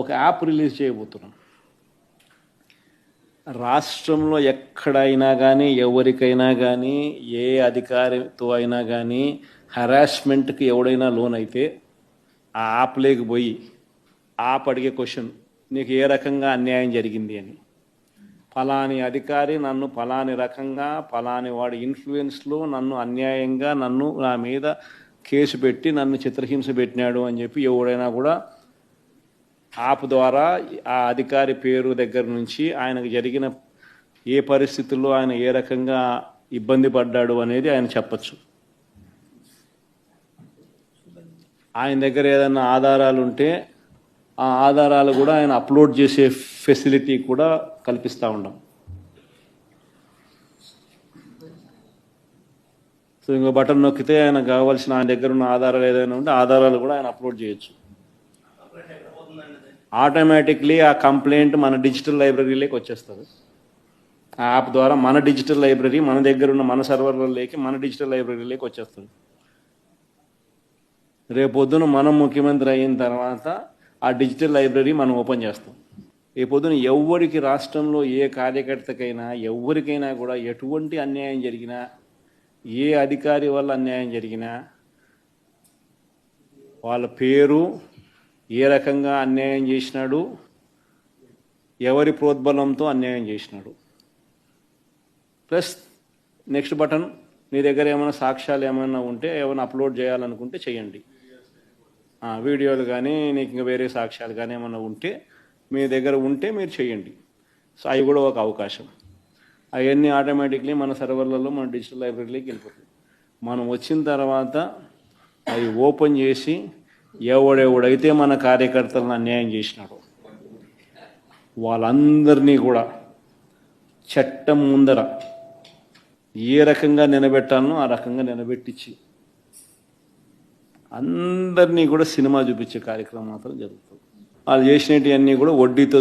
ఒక app release చేయబోతున్నాం. రాష్ట్రంలో ఎక్కడైనా కానీ ఎవరికైనా కానీ ఏ అధికారితో అయినా కానీ హరాస్మెంట్కి ఎవడైనా లోన్ అయితే ఆ యాప్ లేకపోయి యాప్ అడిగే క్వశ్చన్, నీకు ఏ రకంగా అన్యాయం జరిగింది అని. ఫలాని అధికారి నన్ను ఫలాని రకంగా ఫలాని వాడి ఇన్ఫ్లుయెన్స్లో నన్ను అన్యాయంగా నా మీద కేసు పెట్టి నన్ను చిత్రహింస పెట్టినాడు అని చెప్పి ఎవడైనా కూడా యాప్ ద్వారా ఆ అధికారి పేరు దగ్గర నుంచి ఆయనకు జరిగిన ఏ పరిస్థితుల్లో ఆయన ఏ రకంగా ఇబ్బంది పడ్డాడు అనేది ఆయన చెప్పచ్చు. ఆయన దగ్గర ఏదైనా ఆధారాలు ఉంటే ఆ ఆధారాలు కూడా ఆయన అప్లోడ్ చేసే ఫెసిలిటీ కూడా కల్పిస్తూ ఉన్నాం. సో ఇంకో బటన్ నొక్కితే ఆయన కావాల్సిన ఆయన దగ్గర ఉన్న ఆధారాలు ఏదైనా ఉంటే ఆధారాలు కూడా ఆయన అప్లోడ్ చేయొచ్చు. ఆటోమేటిక్లీ ఆ కంప్లైంట్ మన డిజిటల్ లైబ్రరీలోకి వచ్చేస్తుంది. ఆ యాప్ ద్వారా మన డిజిటల్ లైబ్రరీ మన దగ్గర ఉన్న మన సర్వర్లలోకి మన డిజిటల్ లైబ్రరీలోకి వచ్చేస్తుంది. రేపొద్దున మనం ముఖ్యమంత్రి అయిన తర్వాత ఆ డిజిటల్ లైబ్రరీ మనం ఓపెన్ చేస్తాం. రేపొద్దున ఎవరికి రాష్ట్రంలో ఏ కార్యకర్తకైనా ఎవరికైనా కూడా ఎటువంటి అన్యాయం జరిగినా, ఏ అధికారి వల్ల అన్యాయం జరిగినా, వాళ్ళ పేరు, ఏ రకంగా అన్యాయం చేసినాడు, ఎవరి ప్రోద్బలంతో అన్యాయం చేసినాడు, ప్లస్ నెక్స్ట్ బటన్, మీ దగ్గర ఏమైనా సాక్ష్యాలు ఏమైనా ఉంటే ఏమైనా అప్లోడ్ చేయాలనుకుంటే చేయండి. వీడియోలు కానీ నీకు ఇంకా వేరే సాక్ష్యాలు కానీ ఏమైనా ఉంటే మీ దగ్గర ఉంటే మీరు చేయండి. సో అవి కూడా ఒక అవకాశం. అవన్నీ ఆటోమేటిక్లీ మన సర్వర్లలో మన డిజిటల్ లైబ్రరీలోకి వెళ్ళిపోతుంది. మనం వచ్చిన తర్వాత అవి ఓపెన్ చేసి ఎవడెవడైతే మన కార్యకర్తలను అన్యాయం చేసినాడో వాళ్ళందరినీ కూడా చట్టం ముందర ఏ రకంగా నిలబెట్టాలనో ఆ రకంగా నిలబెట్టించి అందరినీ కూడా సినిమా చూపించే కార్యక్రమం మాత్రం జరుగుతుంది. వాళ్ళు చేసినవన్నీ కూడా వడ్డీతో